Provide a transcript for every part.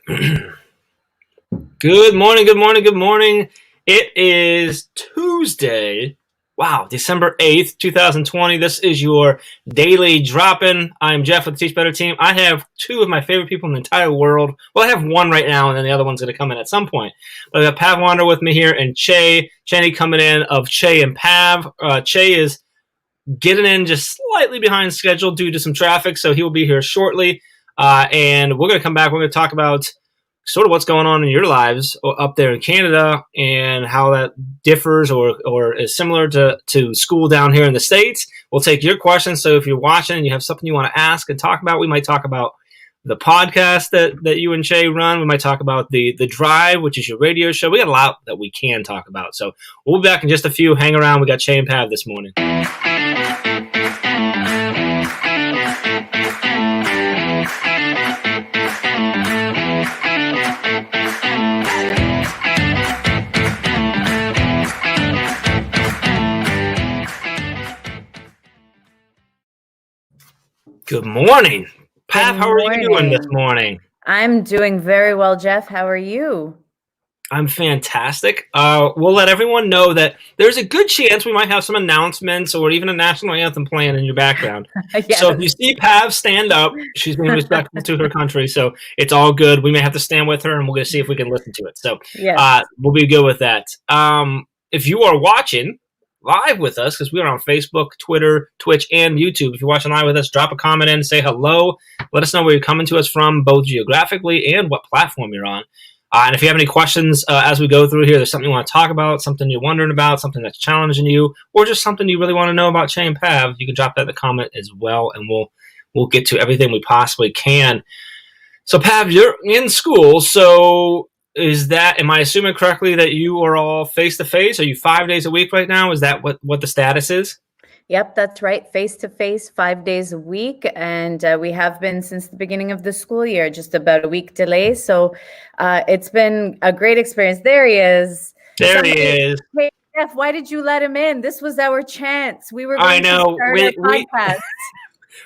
Good morning, good morning, good morning. It is Tuesday. Wow, December 8th, 2020. This is your daily drop-in. I'm Jeff with the Teach Better team. I have two of my favorite people in the entire world. Well, I have one right now, and then the other one's going to come in at some point. But I got Pav Wander with me here, and Chey Cheney coming in of Chey and Pav. Chey is getting in just slightly behind schedule due to some traffic, so he will be here shortly. And we're going to come back. We're going to talk about sort of what's going on in your lives up there in Canada and how that differs or is similar to school down here in the States. We'll take your questions. So if you're watching and you have something you want to ask and talk about, we might talk about the podcast that you and Chey run. We might talk about the Drive, which is your radio show. We got a lot that we can talk about. So we'll be back in just a few. Hang around. We got Chey and Pav this morning. Good morning. Pav, how are you doing this morning? I'm doing very well, Jeff. How are you? I'm fantastic. We'll let everyone know that there's a good chance we might have some announcements or even a national anthem playing in your background. Yes. So if you see Pav stand up, she's being respectful to her country, so it's all good. We may have to stand with her, and we're going to see if we can listen to it. So yes. We'll be good with that. If you are watching live with us, because we are on Facebook, Twitter, Twitch, and YouTube. If you're watching live with us, drop a comment in, say hello. Let us know where you're coming to us from, both geographically and what platform you're on. And if you have any questions as we go through here, there's something you want to talk about, something you're wondering about, something that's challenging you, or just something you really want to know about Chey and Pav, you can drop that in the comment as well, and we'll get to everything we possibly can. So, Pav, you're in school, so am I assuming correctly that you are all face-to-face? Are you 5 days a week right now? Is that what the status is? Yep, that's right. Face-to-face, 5 days a week. And we have been since the beginning of the school year, just about a week delay. So it's been a great experience. There he is. There he is. Hey, Jeff, why did you let him in? This was our chance. We were going to start our podcast.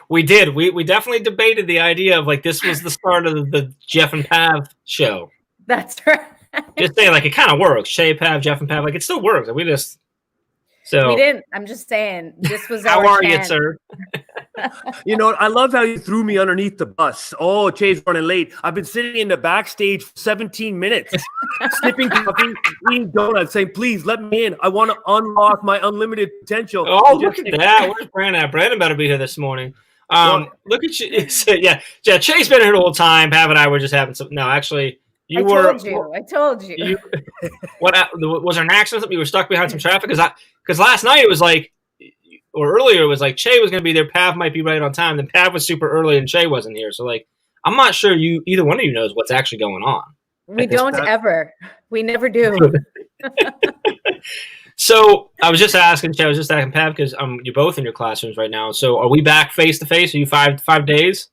We did. We definitely debated the idea of like this was the start of the Jeff and Pav show. That's right. Just saying, like, it kind of works. Chey, Pav, Jeff, and Pav, like, it still works. We didn't. I'm just saying, this was our How are chance. You, sir? You know, I love how you threw me underneath the bus. Oh, Chey's running late. I've been sitting in the backstage for 17 minutes, sipping coffee, eating donuts, saying, please, let me in. I want to unlock my unlimited potential. Oh, look at that. Where's Brandon at? Brandon better be here this morning. Look at you. Yeah, Chey's been here the whole time. Pav and I were just having some. No, actually. I told you. What was there an accident? You were stuck behind some traffic? Because last night it was like, or earlier it was like Chey was going to be there. Pav might be right on time. Then Pav was super early and Chey wasn't here. So like, I'm not sure either one of you knows what's actually going on. We don't ever. We never do. So I was just asking Chey. I was just asking Pav because you're both in your classrooms right now. So are we back face to face? Are you five days?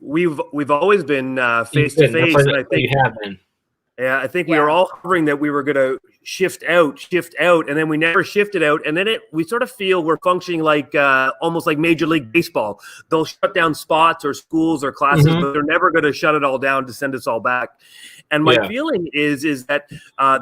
We've always been face to face. I think you have been. Yeah, I think we were all hovering that we were going to shift out, and then we never shifted out. And then we sort of feel we're functioning like almost like Major League Baseball. They'll shut down spots or schools or classes, but they're never going to shut it all down to send us all back. And my feeling is that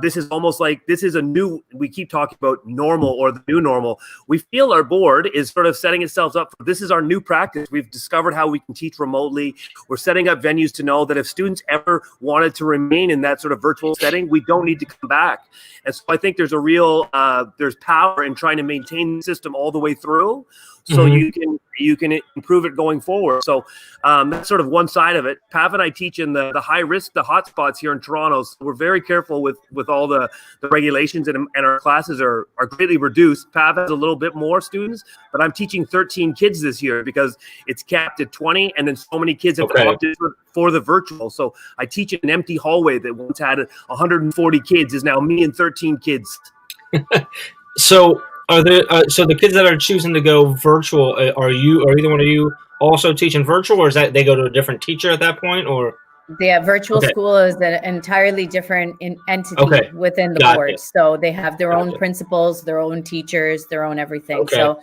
this is almost like this is a new, we keep talking about normal or the new normal. We feel our board is sort of setting itself up for this is our new practice. We've discovered how we can teach remotely. We're setting up venues to know that if students ever wanted to remain in that sort of virtual setting, we don't need to come back. And so I think there's a real, there's power in trying to maintain the system all the way through. So you can improve it going forward. So that's sort of one side of it. Pav and I teach in the high risk, the hot spots here in Toronto. So we're very careful with all the regulations, and our classes are greatly reduced. Pav has a little bit more students, but I'm teaching 13 kids this year because it's capped at 20, and then so many kids have opted for the virtual. So I teach in an empty hallway that once had 140 kids is now me and 13 kids. So are there so the kids that are choosing to go virtual, are either one of you also teaching virtual, or is that they go to a different teacher at that point, or? The virtual school is an entirely different entity within the board. So they have their own principals, their own teachers, their own everything. So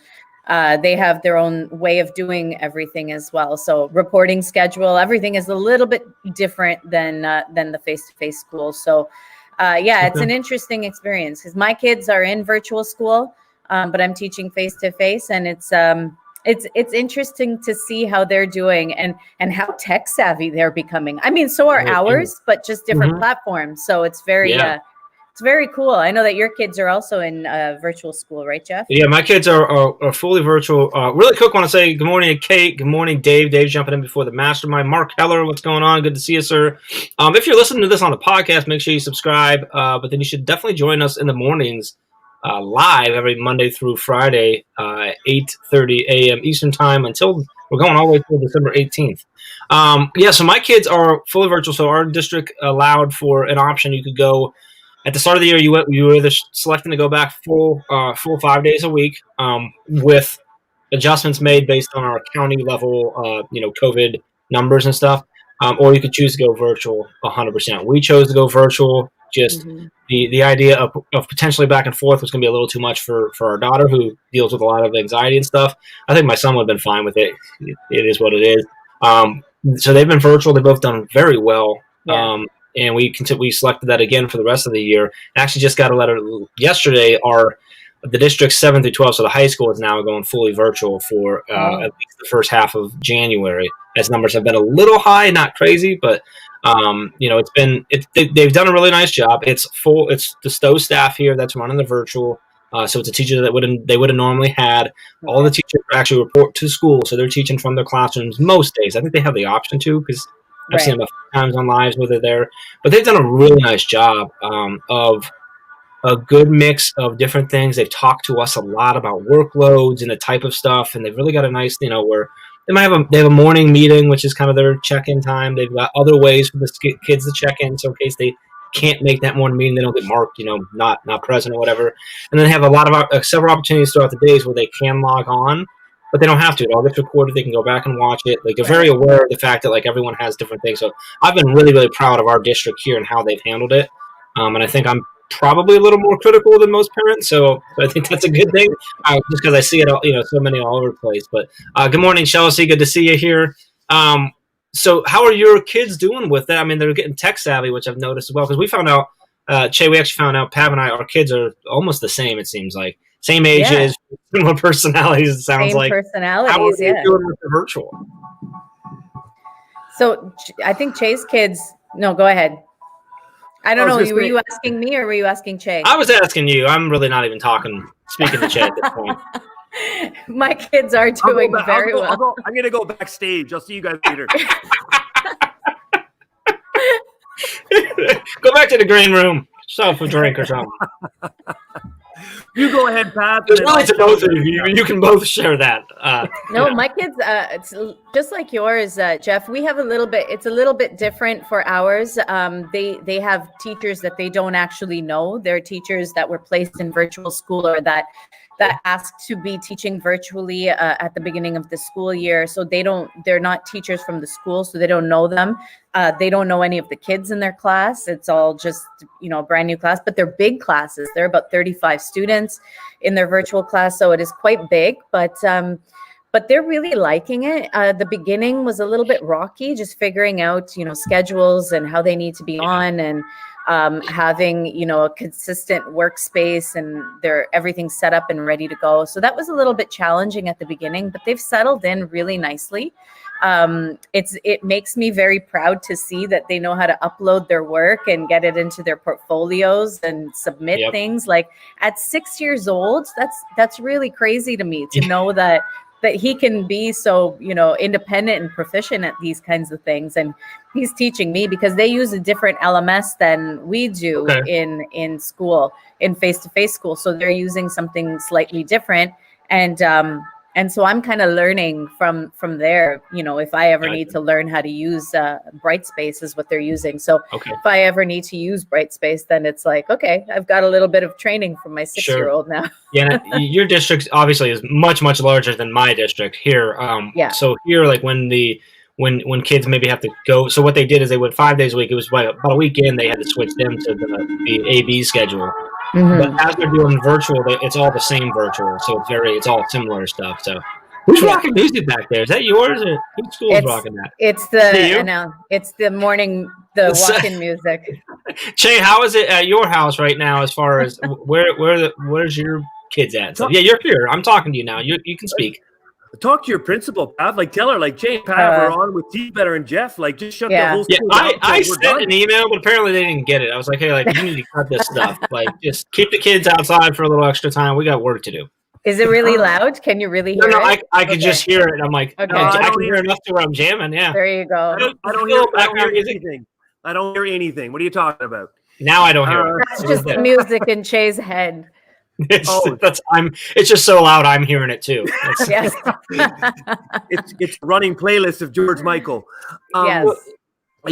they have their own way of doing everything as well. So reporting schedule, everything is a little bit different than the face-to-face school. So it's an interesting experience because my kids are in virtual school, but I'm teaching face-to-face, and it's interesting to see how they're doing and how tech savvy they're becoming. I mean, so are ours, but just different platforms. So it's very cool. I know that your kids are also in virtual school, right, Jeff? Yeah, my kids are fully virtual. Really quick, want to say good morning to Kate. Good morning, Dave. Dave's jumping in before the mastermind. Mark Heller, what's going on? Good to see you, sir. If you're listening to this on the podcast, make sure you subscribe. But then you should definitely join us in the mornings live every Monday through Friday, 8:30 a.m. Eastern time until we're going all the way through December 18th. So my kids are fully virtual. So our district allowed for an option. You could go at the start of the year. You were either selecting to go back full 5 days a week with adjustments made based on our county level, COVID numbers and stuff, or you could choose to go virtual 100%. We chose to go virtual. Just the idea of potentially back and forth was going to be a little too much for our daughter, who deals with a lot of anxiety and stuff. I think my son would have been fine with it. It is what it is. So they've been virtual. They've both done very well. Yeah. And we selected that again for the rest of the year. Actually, just got a letter yesterday. The district 7 through 12, so the high school is now going fully virtual for at least the first half of January. As numbers have been a little high, not crazy, but they've done a really nice job. It's full. It's the Stowe staff here that's running the virtual. So it's a teacher that they would have normally had. All the teachers actually report to school, so they're teaching from their classrooms most days. I think they have the option to, because I've seen them a few times on lives where they're there. But they've done a really nice job of a good mix of different things. They've talked to us a lot about workloads and the type of stuff, and they've really got a nice, where they have a morning meeting, which is kind of their check-in time. They've got other ways for the kids to check in, so in case they can't make that morning meeting, they don't get marked, not present or whatever. And then they have a lot of several opportunities throughout the days where they can log on, but they don't have to. It all gets recorded. They can go back and watch it. They're very aware of the fact that everyone has different things. So I've been really, really proud of our district here and how they've handled it. And I think I'm probably a little more critical than most parents, so I think that's a good thing. Just because I see it, so many all over the place. But good morning, Chelsea. Good to see you here. So how are your kids doing with that? I mean, they're getting tech savvy, which I've noticed as well. Because we found out, Chey, we actually found out, Pav and I, our kids are almost the same. It seems like same ages, similar personalities. It sounds same like personalities. How are you doing with the virtual? So I think Chey's kids. No, go ahead. I don't know. Were you asking me or were you asking Chey? I was asking you. I'm really not even speaking to Chey at this point. My kids are doing very well. I'm going to go backstage. I'll see you guys later. Go back to the green room. Yourself a drink or something. You go ahead, Pat. It's really to both of you. You can both share that. No, my kids, it's just like yours, Jeff. We have it's a little bit different for ours. They have teachers that they don't actually know. They're teachers that were placed in virtual school or that asked to be teaching virtually at the beginning of the school year. So they're not teachers from the school, so they don't know them. They don't know any of the kids in their class. It's all just, a brand new class, but they're big classes. They're about 35 students in their virtual class. So it is quite big, but they're really liking it. The beginning was a little bit rocky, just figuring out, schedules and how they need to be on, and having, a consistent workspace and everything's set up and ready to go. So that was a little bit challenging at the beginning, but they've settled in really nicely. It makes me very proud to see that they know how to upload their work and get it into their portfolios and submit things. Like at 6 years old, that's really crazy to me to know that he can be so, independent and proficient at these kinds of things. And he's teaching me because they use a different LMS than we do in school, in face-to-face school. So they're using something slightly different. And so I'm kind of learning from there, if I ever need to learn how to use Brightspace is what they're using. So if I ever need to use Brightspace, then it's like, okay, I've got a little bit of training from my 6-year-old now. Yeah, your district obviously is much, much larger than my district here. So here, like when kids maybe have to go, so what they did is they went 5 days a week. It was about a weekend they had to switch them to the AB schedule. But as they're doing virtual, it's all the same virtual, so it's all similar stuff. So, who's rocking music back there? Is that yours, or whose school's rocking that? It's the morning, the walk-in music. Chey, how is it at your house right now? As far as where's your kids at? So, yeah, you're here. I'm talking to you now. You can speak. Talk to your principal, Pav. Like, tell her, like, Jay and Pav are on with Teach Better and Jeff. Like, just shut the whole school down. I sent an email, but apparently they didn't get it. I was like, hey, like, you need to cut this stuff. Like, just keep the kids outside for a little extra time. We got work to do. Is it really loud? Can you really hear it? No, I could just hear it. I'm like, okay. I can hear enough to where I'm jamming. Yeah. There you go. I don't hear anything. I don't hear anything. What are you talking about? Now I don't hear it. That's just the music in Chey's head. It's just so loud. I'm hearing it too. Yes. it's running playlist of George Michael. Yes.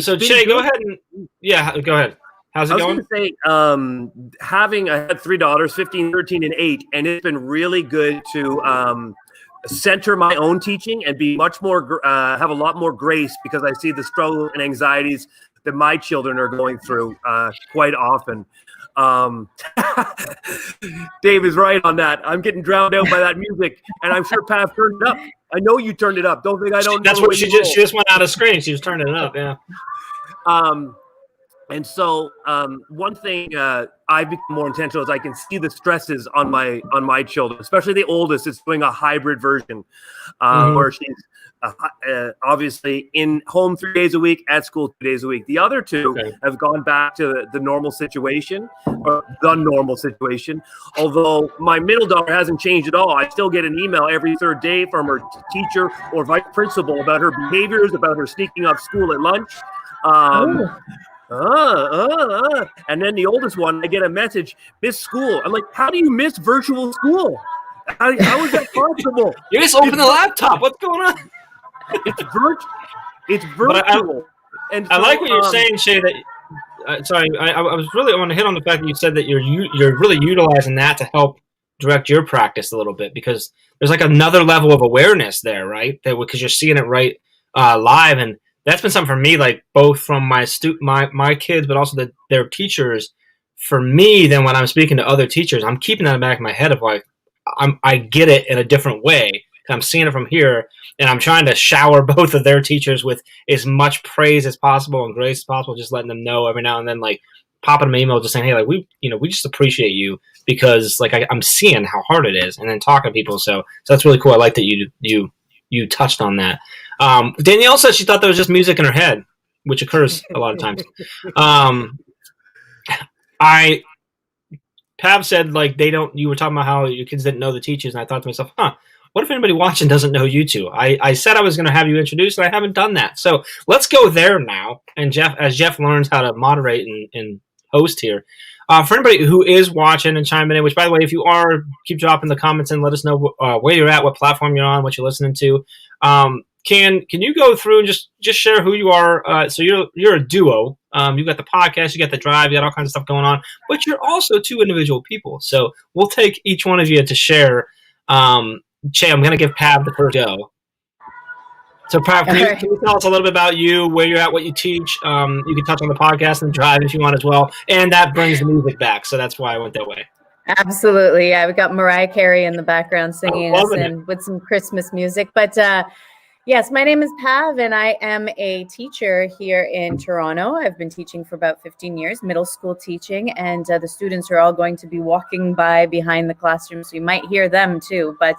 So Chey, go ahead and go ahead. How's it going? I was going to say, I had 3 daughters, 15, 13, and 8, and it's been really good to center my own teaching and be much more, have a lot more grace, because I see the struggles and anxieties that my children are going through quite often. Dave is right on that. I'm getting drowned out by that music, and I'm sure Pav turned it up. I know you turned it up. Don't think I don't. That's what she just went out of screen. She was turning it up. Yeah. And so one thing I've become more intentional is I can see the stresses on my children, especially the oldest. Is doing a hybrid version where she's obviously in home 3 days a week, at school 2 days a week. The other two have gone back to the normal situation, or the normal situation. Although my middle daughter hasn't changed at all. I still get an email every 3rd day from her teacher or vice principal about her behaviors, about her sneaking off school at lunch. And then the oldest one, I get a message, miss school. I'm like, how do you miss virtual school? How is that possible? You just open the laptop. What's going on? It's virtual. And so, I like what you're saying, Chey. That sorry, I was really want to hit on the fact that you said that you're really utilizing that to help direct your practice a little bit, because there's like another level of awareness there, right? That because you're seeing it right live, and that's been something for me, like both from my kids, but also their teachers. For me, then when I'm speaking to other teachers, I'm keeping that in the back of my head of like I get it in a different way. I'm seeing it from here, and I'm trying to shower both of their teachers with as much praise as possible and grace as possible, just letting them know every now and then, like popping them an email, just saying, hey, like we just appreciate you, because like I'm seeing how hard it is, and then talking to people. So that's really cool. I like that you touched on that. Danielle said she thought there was just music in her head, which occurs a lot of times. Pav said like you were talking about how your kids didn't know the teachers, and I thought to myself, what if anybody watching doesn't know you two? I said I was going to have you introduced, and I haven't done that. So let's go there now. And Jeff learns how to moderate and host here. For anybody who is watching and chiming in, which, by the way, if you are, keep dropping the comments and let us know where you're at, what platform you're on, what you're listening to. Can you go through and just share who you are? So you're a duo. You got the podcast, you got the drive, you got all kinds of stuff going on, but you're also 2 individual people. So we'll take each one of you to share. Chey, I'm going to give Pav the first go. So, Pav, can you tell us a little bit about you, where you're at, what you teach? You can touch on the podcast and drive if you want as well. And that brings the music back, so that's why I went that way. Absolutely. Yeah, we've got Mariah Carey in the background singing us in with some Christmas music. But yes, my name is Pav, and I am a teacher here in Toronto. I've been teaching for about 15 years, middle school teaching, and the students are all going to be walking by behind the classroom, so you might hear them too. But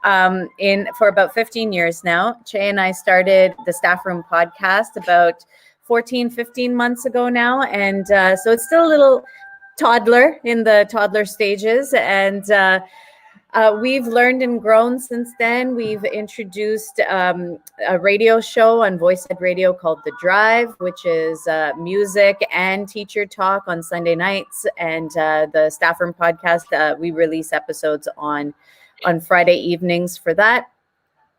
for about 15 years now, Chey and I started the Staff Room podcast about 15 months ago now, and so it's still a little toddler in the toddler stages, and we've learned and grown since then. We've introduced a radio show on VoiceEd Radio called The Drive, which is music and teacher talk on Sunday nights. And the Staff Room podcast, we release episodes on Friday evenings for that.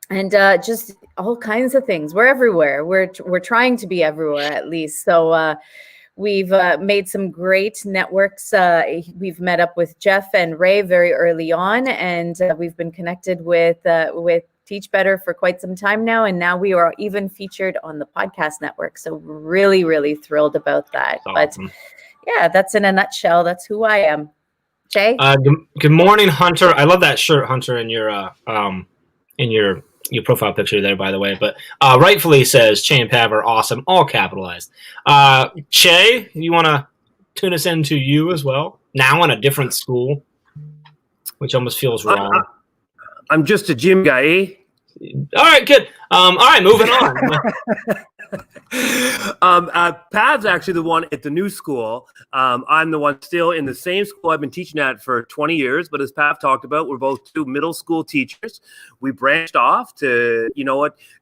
And just all kinds of things. We're everywhere. We're trying to be everywhere at least. So we've made some great networks. We've met up with Jeff and Ray very early on, and we've been connected with Teach Better for quite some time now. And now we are even featured on the podcast network. So really, really thrilled about that. Awesome. But yeah, that's in a nutshell. That's who I am. Chey? Good morning, Hunter. I love that shirt, Hunter, in your profile picture there, by the way. But rightfully says Chey and Pav are awesome, all capitalized. Chey, you want to tune us into you as well? Now in a different school, which almost feels wrong. I'm just a gym guy, eh? All right, good. All right, moving on. Pav's actually the one at the new school. I'm the one still in the same school I've been teaching at for 20 years. But as Pav talked about, we're both two middle school teachers. We branched off to,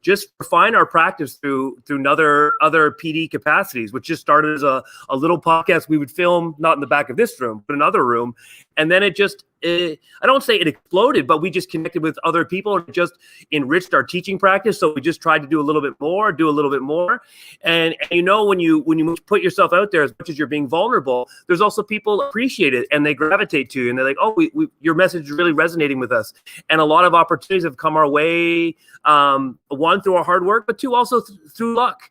just refine our practice through other PD capacities, which just started as a little podcast we would film, not in the back of this room, but another room. And then I don't say it exploded, but we just connected with other people and just enriched our teaching practice. So we just tried to do a little bit more. And when you put yourself out there, as much as you're being vulnerable, there's also people appreciate it and they gravitate to you and they're like, oh, your message is really resonating with us. And a lot of opportunities have come our way. One, through our hard work, but two, also through luck.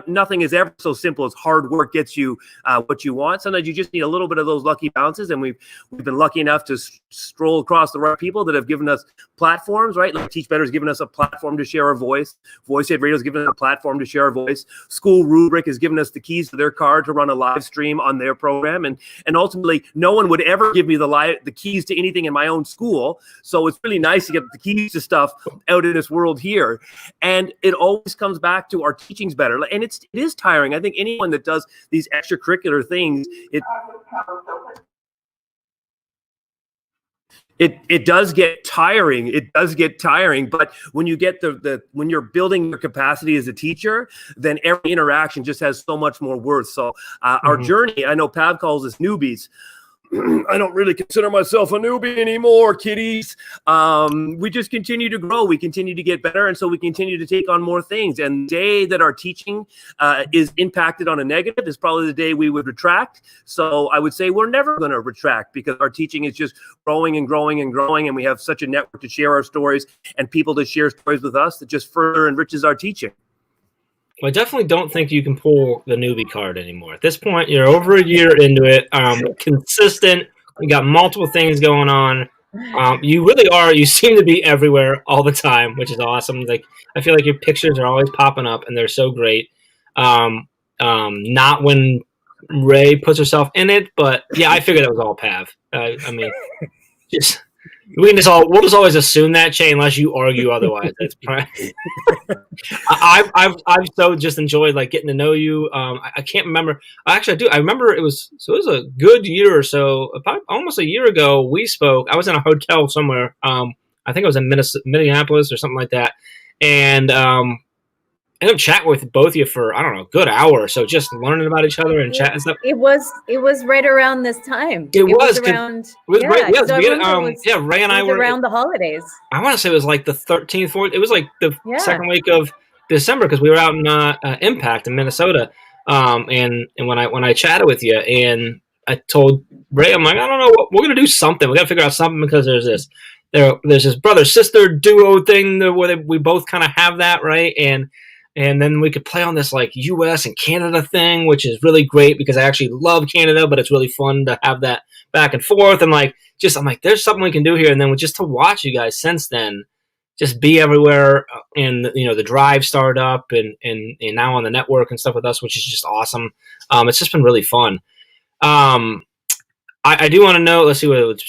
Nothing is ever so simple as hard work gets you what you want. Sometimes you just need a little bit of those lucky bounces. And we've been lucky enough to stroll across the right people that have given us platforms, right? Like Teach Better has given us a platform to share our voice. Voice Ed Radio has given us a platform to share our voice. School Rubric has given us the keys to their car to run a live stream on their program. And ultimately, no one would ever give me the keys to anything in my own school. So it's really nice to get the keys to stuff out in this world here. And it always comes back to our teaching's better. And it is tiring. I think anyone that does these extracurricular things, it does get tiring. It does get tiring. But when you get when you're building your capacity as a teacher, then every interaction just has so much more worth. So our journey, I know Pav calls us newbies. I don't really consider myself a newbie anymore, kiddies. We just continue to grow. We continue to get better. And so we continue to take on more things. And the day that our teaching is impacted on a negative is probably the day we would retract. So I would say we're never going to retract because our teaching is just growing and growing and growing. And we have such a network to share our stories and people to share stories with us that just further enriches our teaching. Well, I definitely don't think you can pull the newbie card anymore. At this point, you're over a year into it. Consistent. You got multiple things going on. You really are. You seem to be everywhere all the time, which is awesome. Like I feel like your pictures are always popping up, and they're so great. Not when Ray puts herself in it, but yeah, I figured that was all Pav. I mean, we'll just always assume that, Chey, unless you argue otherwise. That's probably. I've so just enjoyed like getting to know you. I can't remember. Actually, I do. I remember it was a good year or so, about almost a year ago. We spoke. I was in a hotel somewhere. I think I was in Minneapolis or something like that, and I ended up chatting with both of you for, I don't know, a good hour or so, just learning about each other and chatting stuff. It was right around this time. It was around. Ray and I were around the holidays. I want to say it was like the 13th, 14th. It was like the second week of December because we were out in Impact in Minnesota. And when I chatted with you and I told Ray, I'm like, I don't know, we're gonna do something. We gotta figure out something because there's this brother sister duo thing where we both kind of have that, right? And then we could play on this like U.S. and Canada thing, which is really great because I actually love Canada, but it's really fun to have that back and forth. And I'm like, there's something we can do here. And then just to watch you guys since then, just be everywhere, and the drive started up and now on the network and stuff with us, which is just awesome. It's just been really fun. I do want to know. Let's see what.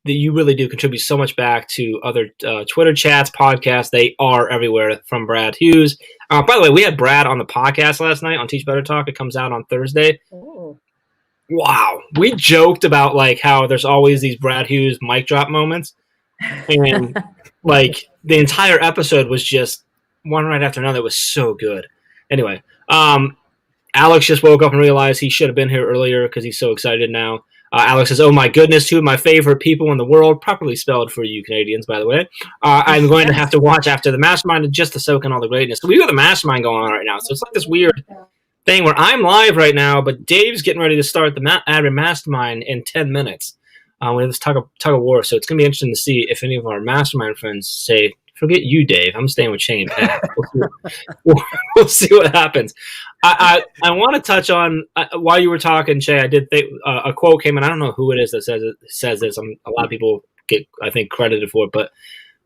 You really do contribute so much back to other Twitter chats, podcasts. They are everywhere from Brad Hughes. By the way, we had Brad on the podcast last night on Teach Better Talk. It comes out on Thursday. Ooh. Wow. We joked about like how there's always these Brad Hughes mic drop moments. And like the entire episode was just one right after another. It was so good. Anyway, Alex just woke up and realized he should have been here earlier because he's so excited now. Alex says, oh my goodness, two of my favorite people in the world, properly spelled for you Canadians, by the way. I'm going to have to watch after the Mastermind just to soak in all the greatness. So we've got the Mastermind going on right now. So it's like this weird thing where I'm live right now, but Dave's getting ready to start the Admin Mastermind in 10 minutes. We have this tug of war. So it's going to be interesting to see if any of our Mastermind friends say Forget you, Dave. I'm staying with Chey and Pav. We'll see what happens. I want to touch on while you were talking, Chey. I did think a quote came in. I don't know who it is that says this. A lot of people get, I think, credited for it, but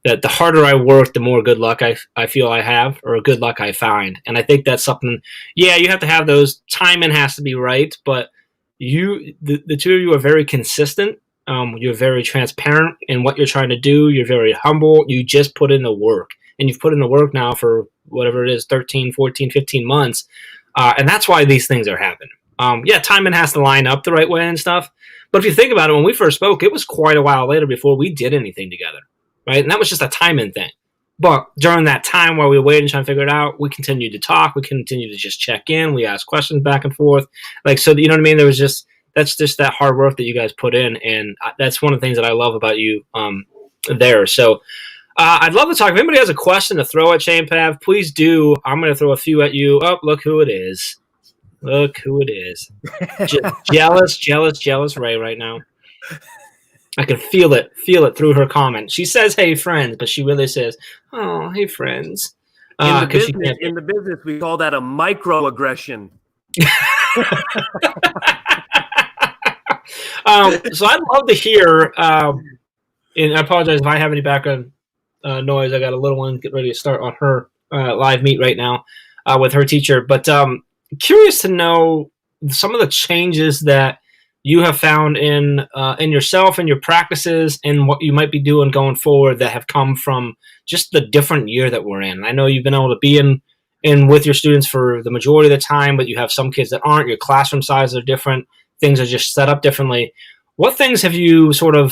that the harder I work, the more good luck I feel I have, or good luck I find. And I think that's something. Yeah, you have to have those. Timing has to be right, but the two of you are very consistent. You're very transparent in what you're trying to do. You're very humble. You just put in the work. And you've put in the work now for whatever it is, 13, 14, 15 months. And that's why these things are happening. Yeah, timing has to line up the right way and stuff. But if you think about it, when we first spoke, it was quite a while later before we did anything together, right? And that was just a timing thing. But during that time while we were waiting, trying to figure it out, we continued to talk. We continued to just check in. We asked questions back and forth. Like, so, you know what I mean? That's just that hard work that you guys put in. And that's one of the things that I love about you there. So I'd love to talk. If anybody has a question to throw at Chey and Pav, please do. I'm going to throw a few at you. Oh, look who it is. Look who it is. Jealous Ray right now. I can feel it through her comment. She says, "Hey, friends," but she really says, "Oh, hey, friends." In the business, we call that a microaggression. So I'd love to hear, and I apologize if I have any background noise. I got a little one getting ready to start on her live meet right now with her teacher. But curious to know some of the changes that you have found in yourself and your practices and what you might be doing going forward that have come from just the different year that we're in. I know you've been able to be in with your students for the majority of the time, but you have some kids that aren't. Your classroom sizes are different. Things are just set up differently. What things have you do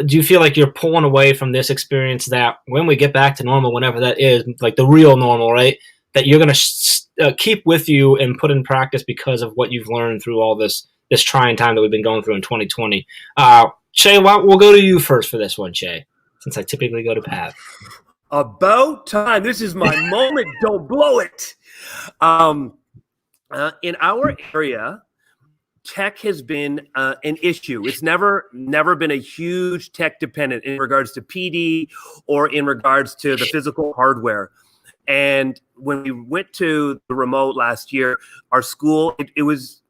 you feel like you're pulling away from this experience that when we get back to normal, whenever that is, like the real normal, right, that you're going to keep with you and put in practice because of what you've learned through all this trying time that we've been going through in 2020. Chey, we'll go to you first for this one, Chey, since I typically go to Pav. About time. This is my moment. Don't blow it. In our area, tech has been an issue. It's never been a huge tech dependent in regards to PD or in regards to the physical hardware. And when we went to the remote last year, our school, it was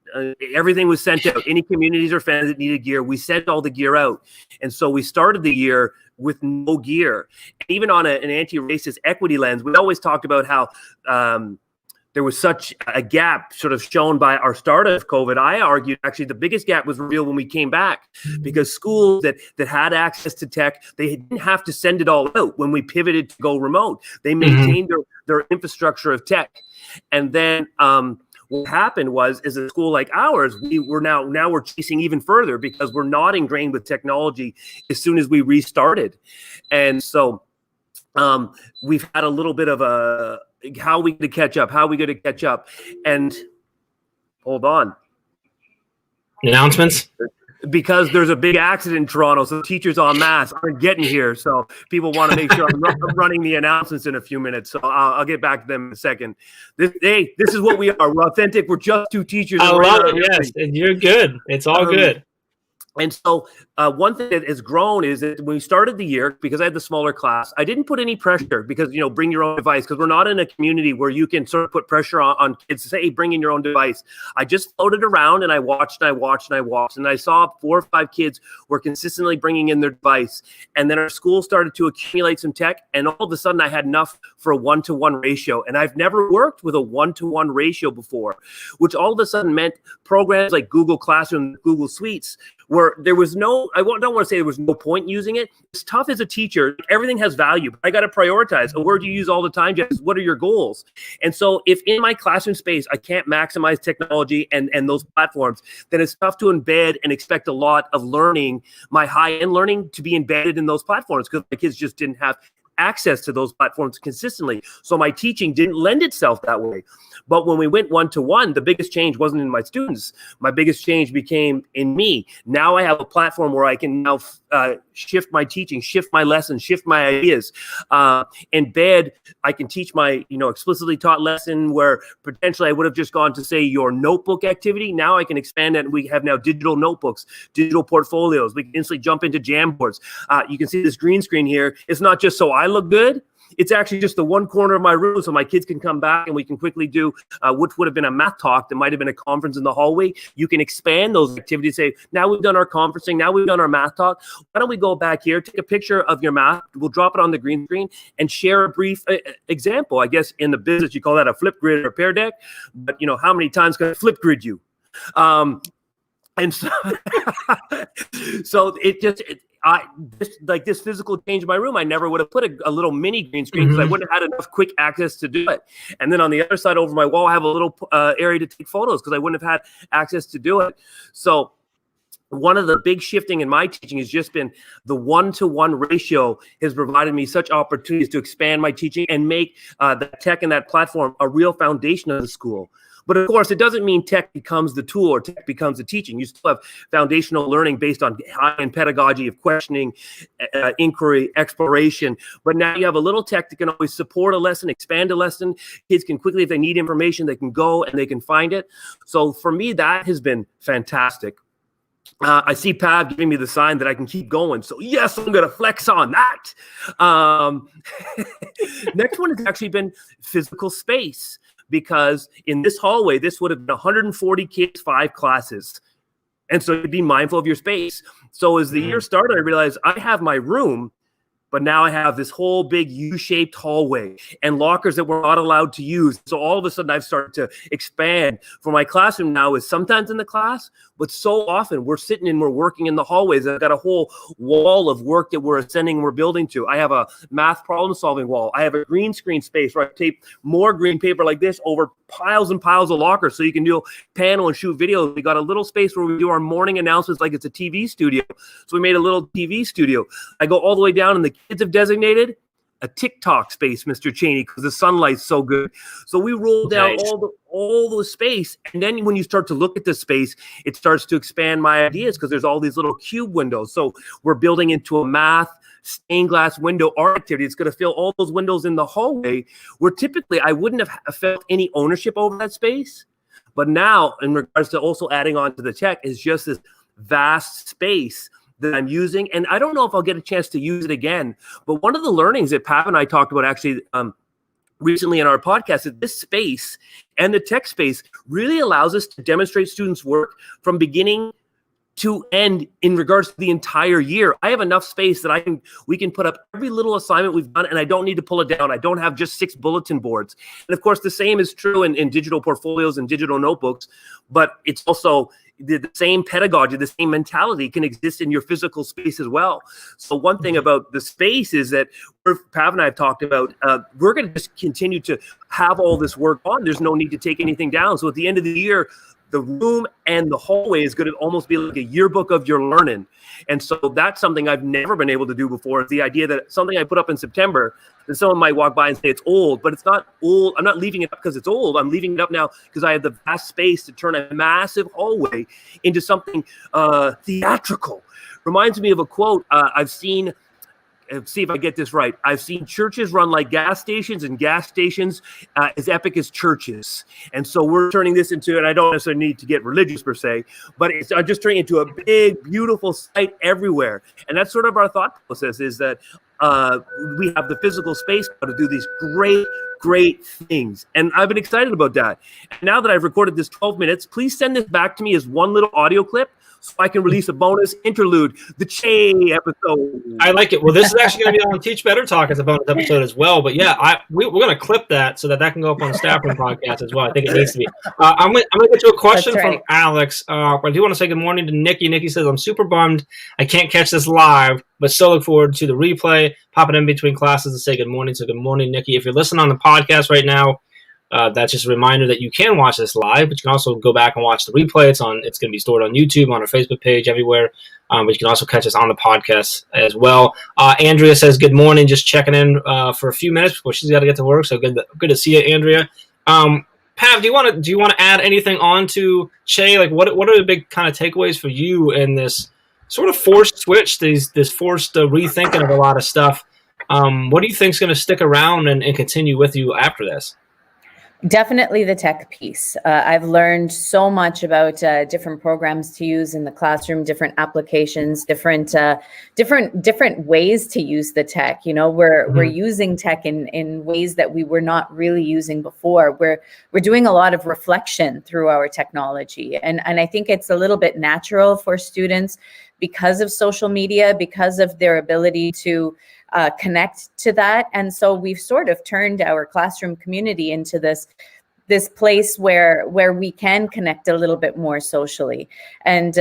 everything was sent out. Any communities or fans that needed gear, we sent all the gear out. And so we started the year with no gear. Even on an anti-racist equity lens, we always talked about how there was such a gap sort of shown by our start of COVID. I argued actually the biggest gap was revealed when we came back, because schools that had access to tech, they didn't have to send it all out when we pivoted to go remote. They maintained their infrastructure of tech. And then what happened was, as a school like ours, now we're chasing even further because we're not ingrained with technology as soon as we restarted. And so we've had a little bit of a, how we going to catch up, and hold on. Announcements? Because there's a big accident in Toronto, so teachers en masse aren't getting here. So people want to make sure I'm running the announcements in a few minutes. So I'll get back to them in a second. This is what we are. We're authentic. We're just two teachers. I love it. Yes, and you're good. It's all good. And so one thing that has grown is that when we started the year, because I had the smaller class, I didn't put any pressure because, bring your own device, because we're not in a community where you can sort of put pressure on kids to say, hey, bring in your own device. I just floated around and I watched. And I saw 4 or 5 kids were consistently bringing in their device. And then our school started to accumulate some tech. And all of a sudden I had enough for a 1-to-1 ratio. And I've never worked with a 1-to-1 ratio before, which all of a sudden meant programs like Google Classroom, Google Suites, where there was no, I don't want to say there was no point using it. It's tough as a teacher. Everything has value, but I got to prioritize. A word you use all the time, Jeff, is what are your goals? And so if in my classroom space, I can't maximize technology and those platforms, then it's tough to embed and expect a lot of learning, my high-end learning, to be embedded in those platforms, because my kids just didn't have access to those platforms consistently. So my teaching didn't lend itself that way. But when we went 1-to-1, the biggest change wasn't in my students. My biggest change became in me. Now I have a platform where I can now shift my teaching, shift my lessons, shift my ideas, embed. I can teach my, explicitly taught lesson where potentially I would have just gone to, say, your notebook activity. Now I can expand that, and we have now digital notebooks, digital portfolios. We can instantly jump into Jamboards. You can see this green screen here. It's not just so I look good, it's actually just the one corner of my room so my kids can come back and we can quickly do which would have been a math talk that might have been a conference in the hallway. You can expand those activities, say, now we've done our conferencing, now we've done our math talk. Why don't we go back here, take a picture of your math, we'll drop it on the green screen and share a brief example. I guess in the business, you call that a flip grid or a pear deck, but how many times can I flip grid you? And so, so this physical change in my room, I never would have put a little mini green screen because I wouldn't have had enough quick access to do it. And then on the other side over my wall, I have a little area to take photos because I wouldn't have had access to do it. So one of the big shifting in my teaching has just been the 1-to-1 ratio has provided me such opportunities to expand my teaching and make the tech and that platform a real foundation of the school. But of course, it doesn't mean tech becomes the tool or tech becomes the teaching. You still have foundational learning based on high-end pedagogy of questioning, inquiry, exploration. But now you have a little tech that can always support a lesson, expand a lesson. Kids can quickly, if they need information, they can go and they can find it. So for me, that has been fantastic. I see Pav giving me the sign that I can keep going. So yes, I'm going to flex on that. Next one has actually been physical space. Because in this hallway, this would have been 140 kids, 5 classes. And so you'd be mindful of your space. So as the year started, I realized I have my room, but now I have this whole big U-shaped hallway and lockers that we're not allowed to use. So all of a sudden I've started to expand. For my classroom now is sometimes in the class, but so often we're sitting and we're working in the hallways. I've got a whole wall of work that we're ascending, we're building to. I have a math problem solving wall. I have a green screen space where I tape more green paper like this over piles and piles of lockers so you can do panel and shoot videos. We got a little space where we do our morning announcements like it's a TV studio. So we made a little TV studio. I go all the way down and the kids have designated a TikTok space, Mr. Cheney, because the sunlight's so good. So we roll down all the space. And then when you start to look at the space, it starts to expand my ideas because there's all these little cube windows. So we're building into a math stained glass window art activity. It's going to fill all those windows in the hallway where typically I wouldn't have felt any ownership over that space. But now, in regards to also adding on to the tech, is just this vast space that I'm using. And I don't know if I'll get a chance to use it again. But one of the learnings that Pav and I talked about actually recently in our podcast is this space and the tech space really allows us to demonstrate students' work from beginning to end in regards to the entire year. I have enough space that we can put up every little assignment we've done, and I don't need to pull it down. I don't have just 6 bulletin boards. And of course, the same is true in digital portfolios and digital notebooks, but it's also the same pedagogy, the same mentality can exist in your physical space as well. So one thing about the space is that Pav and I have talked about, we're going to just continue to have all this work on. There's no need to take anything down. So at the end of the year, the room and the hallway is going to almost be like a yearbook of your learning. And so that's something I've never been able to do before. It's the idea that something I put up in September, that someone might walk by and say it's old, but it's not old. I'm not leaving it up because it's old. I'm leaving it up now because I have the vast space to turn a massive hallway into something theatrical. Reminds me of a quote I've seen. See if I get this right. I've seen churches run like gas stations and gas stations as epic as churches. And so we're turning this into, and I don't necessarily need to get religious per se, but I'm just turning it into a big, beautiful site everywhere. And that's sort of our thought process is that we have the physical space to do these great things. And I've been excited about that. And now that I've recorded this 12 minutes, please send this back to me as one little audio clip so I can release a bonus interlude, the Chey episode. I like it. Well, this is actually going to be on Teach Better Talk as a bonus episode as well. But yeah, we're going to clip that so that can go up on the Staff Room podcast as well. I think it needs to be. I'm going to get to a question from Alex. But I do want to say good morning to Nikki. Nikki says, I'm super bummed I can't catch this live, but still look forward to the replay, popping in between classes to say good morning. So good morning, Nikki. If you're listening on the podcast right now, that's just a reminder that you can watch this live, but you can also go back and watch the replay. It's going to be stored on YouTube, on our Facebook page, everywhere. But you can also catch us on the podcast as well. Andrea says, good morning, just checking in for a few minutes before she's got to get to work. So good to see you, Andrea. Pav, do you want to add anything on to Chey? Like what are the big kind of takeaways for you in this sort of forced switch, this forced rethinking of a lot of stuff? What do you think is going to stick around and continue with you after this? Definitely the tech piece. I've learned so much about different programs to use in the classroom, different applications, different ways to use the tech. You know, we're using tech in ways that we were not really using before. We're doing a lot of reflection through our technology, and I think it's a little bit natural for students because of social media, because of their ability to connect to that. And so we've sort of turned our classroom community into this place where we can connect a little bit more socially. And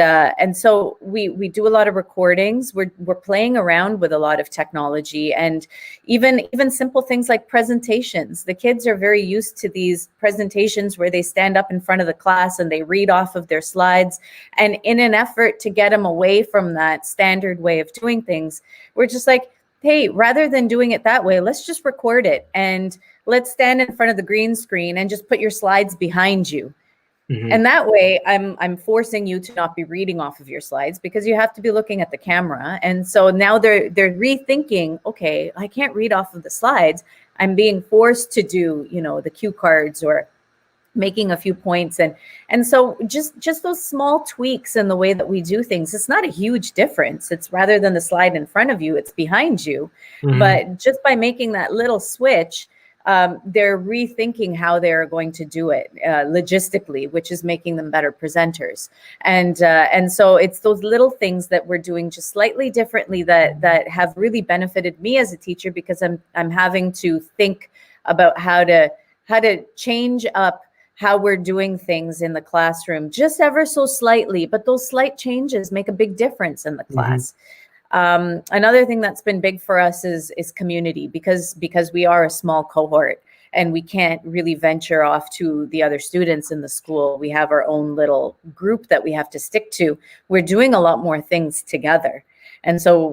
so we do a lot of recordings. We're playing around with a lot of technology, and even simple things like presentations. The kids are very used to these presentations where they stand up in front of the class and they read off of their slides. And in an effort to get them away from that standard way of doing things, we're just like, hey, rather than doing it that way, let's just record it and let's stand in front of the green screen and just put your slides behind you. And that way I'm forcing you to not be reading off of your slides because you have to be looking at the camera. And so now they're rethinking, okay, I can't read off of the slides. I'm being forced to do, you know, the cue cards or making a few points. And so just those small tweaks in the way that we do things, it's not a huge difference. It's rather than the slide in front of you, it's behind you. But just by making that little switch, they're rethinking how they're going to do it logistically, which is making them better presenters. And so it's those little things that we're doing just slightly differently that have really benefited me as a teacher, because I'm having to think about how to change up how we're doing things in the classroom just ever so slightly, but those slight changes make a big difference in the class. Another thing that's been big for us is community, because we are a small cohort and we can't really venture off to the other students in the school. We have our own little group that we have to stick to. We're doing a lot more things together. And so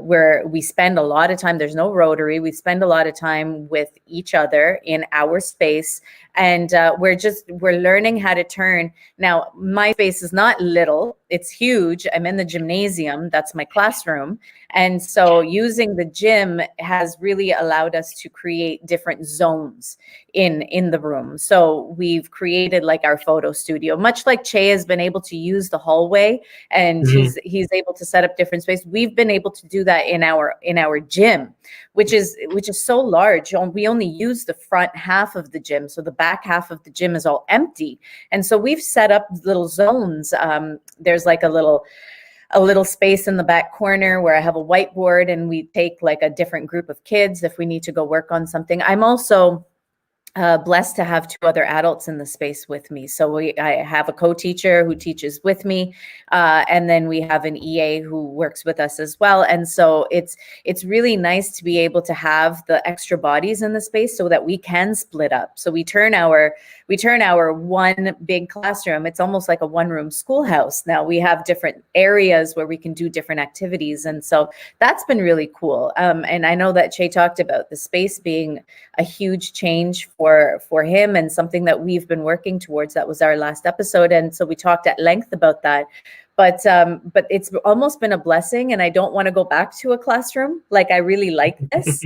we spend a lot of time, there's no Rotary, we spend a lot of time with each other in our space. And we're learning how to turn. Now, my space is not little, it's huge. I'm in the gymnasium, that's my classroom. And so using the gym has really allowed us to create different zones in the room. So we've created like our photo studio, much like Chey has been able to use the hallway and he's able to set up different space. We've been able to do that in our gym, which is so large. We only use the front half of the gym. So the back half of the gym is all empty. And so we've set up little zones. There's like a little space in the back corner where I have a whiteboard and we take like a different group of kids if we need to go work on something. I'm also blessed to have two other adults in the space with me. So I have a co-teacher who teaches with me, and then we have an EA who works with us as well. And so it's really nice to be able to have the extra bodies in the space so that we can split up. So we turn our one big classroom, it's almost like a one-room schoolhouse. Now we have different areas where we can do different activities. And so that's been really cool. And I know that Chey talked about the space being a huge change for him and something that we've been working towards. That was our last episode. And so we talked at length about that. But it's almost been a blessing, and I don't want to go back to a classroom. Like, I really like this.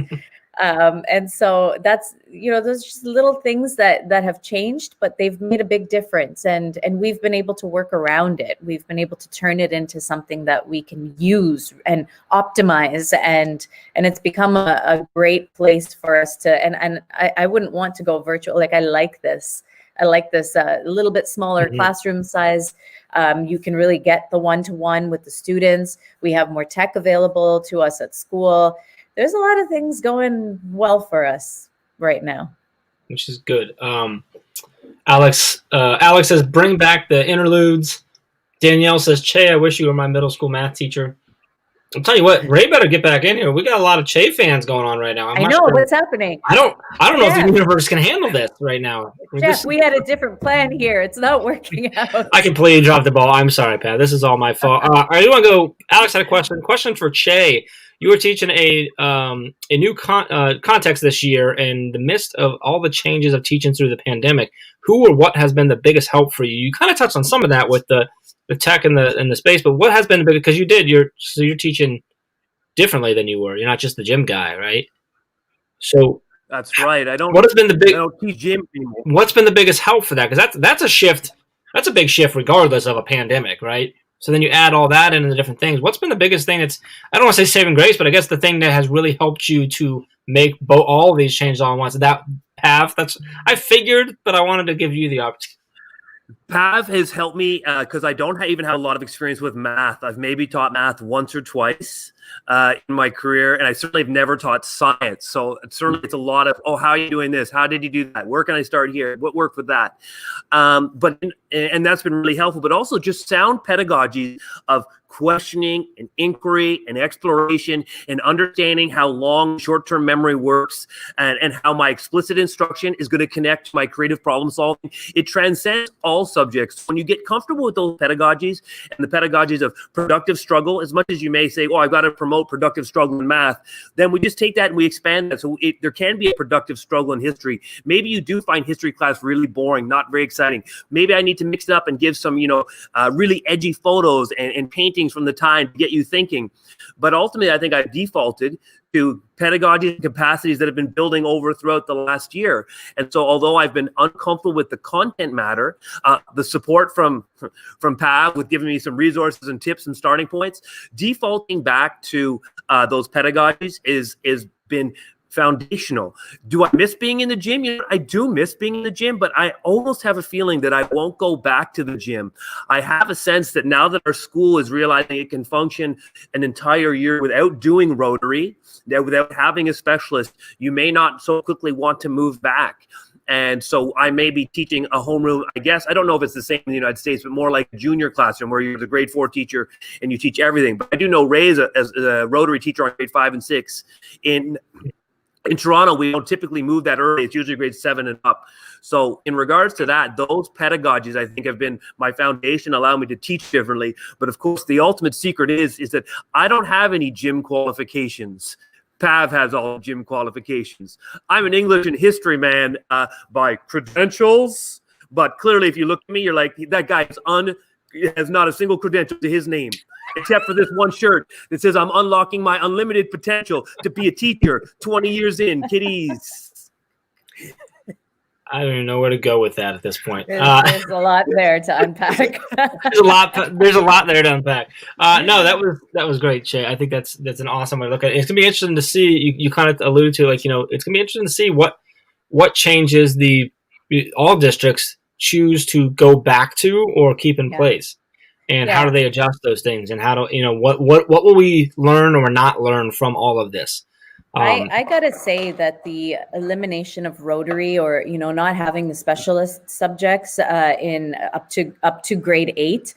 And so that's, those just little things that have changed, but they've made a big difference. And we've been able to work around it. We've been able to turn it into something that we can use and optimize. And it's become a great place for us to, and I wouldn't want to go virtual. Like, I like this a little bit smaller classroom size. You can really get the one-to-one with the students. We have more tech available to us at school. There's a lot of things going well for us right now, which is good. Alex says, bring back the interludes. Danielle says, Chey, I wish you were my middle school math teacher. I'll tell you what, Ray better get back in here. We got a lot of Chey fans going on right now. I know what's happening. I don't know if the universe can handle this right now. Jeff, we had a different plan here. It's not working out. I completely dropped the ball. I'm sorry, Pat. This is all my fault. I do want to go. Alex had a question. Question for Chey. You were teaching a new context this year in the midst of all the changes of teaching through the pandemic. Who or what has been the biggest help for you? You kind of touched on some of that with the tech and the space, but what has been the biggest? Because you're teaching differently than you were. You're not just the gym guy, right? So That's right. What has been the big? I don't teach gym anymore. What's been the biggest help for that? Because that's a shift. That's a big shift, regardless of a pandemic, right? So then you add all that into the different things. What's been the biggest thing that's, I don't want to say saving grace, but I guess the thing that has really helped you to make all of these changes all at once? That path. I figured, but I wanted to give you the opportunity. Pav has helped me because I don't even have a lot of experience with math. I've maybe taught math once or twice in my career, and I certainly have never taught science. So certainly it's a lot of, oh, how are you doing this? How did you do that? Where can I start here? What worked with that? And that's been really helpful, but also just sound pedagogy of questioning and inquiry and exploration and understanding how long short-term memory works and how my explicit instruction is going to connect to my creative problem solving. It transcends all subjects. When you get comfortable with those pedagogies and the pedagogies of productive struggle, as much as you may say, oh, I've got to promote productive struggle in math, then we just take that and we expand that. So there can be a productive struggle in history. Maybe you do find history class really boring, not very exciting. Maybe I need to mix it up and give some, really edgy photos and paintings from the time to get you thinking. But ultimately, I think I've defaulted to pedagogy and capacities that have been building over throughout the last year. And so although I've been uncomfortable with the content matter, the support from Pav with giving me some resources and tips and starting points, defaulting back to those pedagogies is been foundational. Do I miss being in the gym? I do miss being in the gym, but I almost have a feeling that I won't go back to the gym. I have a sense that now that our school is realizing it can function an entire year without doing Rotary, that without having a specialist, you may not so quickly want to move back. And so I may be teaching a homeroom, I guess. I don't know if it's the same in the United States, but more like a junior classroom where you're the grade 4 teacher and you teach everything. But I do know Ray is a Rotary teacher on grade 5 and 6. In Toronto, we don't typically move that early. It's usually grade 7 and up. So in regards to that, those pedagogies, I think, have been my foundation, allow me to teach differently. But of course, the ultimate secret is that I don't have any gym qualifications. Pav has all gym qualifications. I'm an English and history man by credentials. But clearly, if you look at me, you're like, that guy has not a single credential to his name, except for this one shirt that says I'm unlocking my unlimited potential to be a teacher 20 years in, kiddies. I don't even know where to go with that at this point. There's a lot there to unpack. There's a lot there to unpack. No, that was great, Chey. I think that's an awesome way to look at it. It's gonna be interesting to see. You kind of alluded to, it's gonna be interesting to see what changes all districts choose to go back to or keep in place, and how do they adjust those things, and how do what will we learn or not learn from all of this? I gotta say that the elimination of Rotary, or not having the specialist subjects in up to grade 8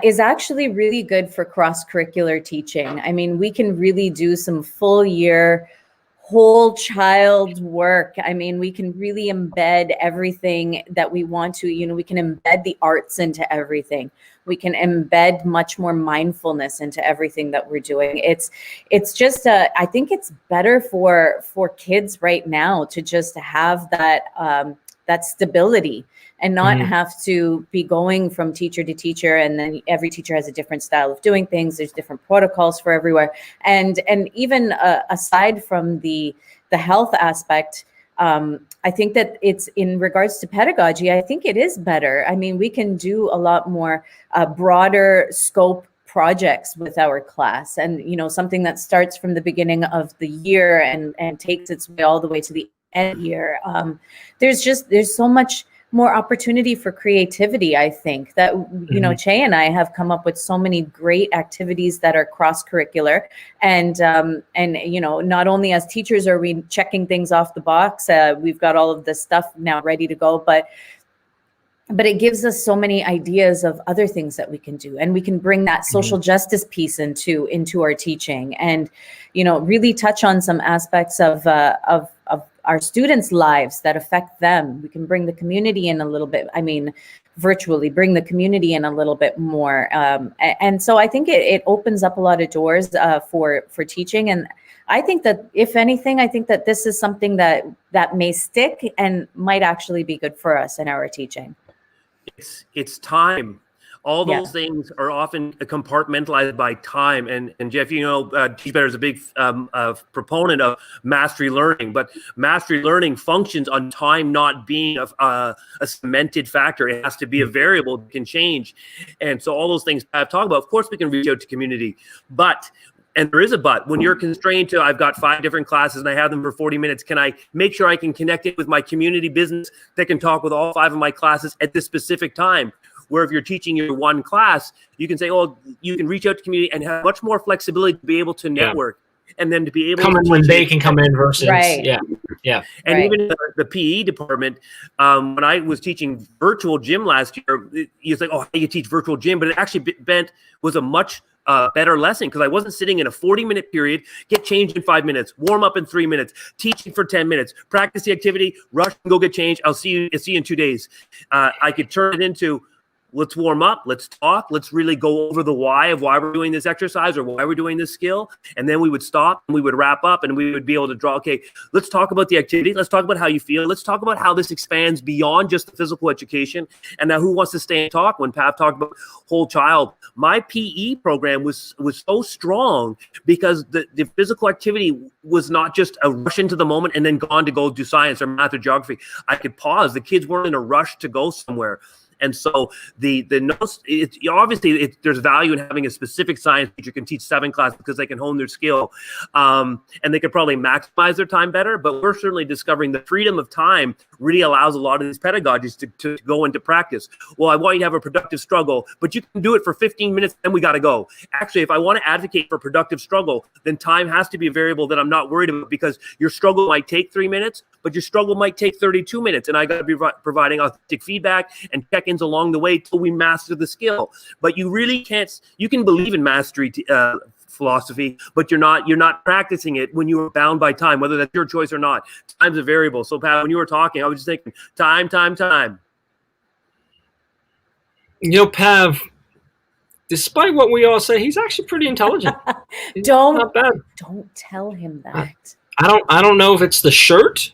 is actually really good for cross-curricular teaching. I mean, we can really do some full year, whole child work. I mean, we can really embed everything that we want to. We can embed the arts into everything. We can embed much more mindfulness into everything that we're doing. It's just I think it's better for kids right now to just have that stability and not have to be going from teacher to teacher. And then every teacher has a different style of doing things. There's different protocols for everywhere. And even aside from the health aspect, I think that it's in regards to pedagogy, I think it is better. I mean, we can do a lot more broader scope projects with our class, and something that starts from the beginning of the year and takes its way all the way to the end of the year. There's so much more opportunity for creativity. I think that, Chey and I have come up with so many great activities that are cross-curricular, and not only as teachers are we checking things off the box, we've got all of this stuff now ready to go, but it gives us so many ideas of other things that we can do, and we can bring that social justice piece into our teaching, and really touch on some aspects of our students' lives that affect them. We can bring the community in a little bit. I mean, virtually bring the community in a little bit more, and so I think it opens up a lot of doors for teaching. And I think that, if anything, I think that this is something that may stick and might actually be good for us in our teaching. It's time. All those things are often compartmentalized by time. And Jeff, Teach Better is a big proponent of mastery learning, but mastery learning functions on time not being a cemented factor. It has to be a variable that can change. And so all those things I've talked about, of course, we can reach out to community, and there is a but. When you're constrained to, I've got 5 different classes and I have them for 40 minutes, can I make sure I can connect it with my community business that can talk with all 5 of my classes at this specific time? Where if you're teaching your one class, you can say, you can reach out to community and have much more flexibility to be able to network and then to be able come in when they can come in versus And even the PE department, when I was teaching virtual gym last year, you think, how do you teach virtual gym? But it actually was a much better lesson because I wasn't sitting in a 40-minute period, get changed in 5 minutes, warm up in 3 minutes, teaching for 10 minutes, practice the activity, rush and go get changed. I'll see you in 2 days. I could turn it into, let's warm up, let's talk, let's really go over the why of why we're doing this exercise or why we're doing this skill. And then we would stop and we would wrap up and we would be able to draw, let's talk about the activity. Let's talk about how you feel. Let's talk about how this expands beyond just the physical education. And now who wants to stay and talk? When Pav talked about whole child, my PE program was so strong because the physical activity was not just a rush into the moment and then gone to go do science or math or geography. I could pause. The kids weren't in a rush to go somewhere. And so obviously there's value in having a specific science teacher can teach 7 classes because they can hone their skill, and they could probably maximize their time better. But we're certainly discovering the freedom of time really allows a lot of these pedagogies to go into practice. Well, I want you to have a productive struggle, but you can do it for 15 minutes, then we got to go. Actually, if I want to advocate for productive struggle, then time has to be a variable that I'm not worried about because your struggle might take 3 minutes, but your struggle might take 32 minutes. And I got to be providing authentic feedback and check-ins along the way till we master the skill. But you really can't, you can believe in mastery philosophy, but you're not practicing it when you are bound by time, whether that's your choice or not. Time's a variable. So Pat, when you were talking, I was just thinking time. Pav, despite what we all say, he's actually pretty intelligent. Not bad. Don't tell him that. I don't know if it's the shirt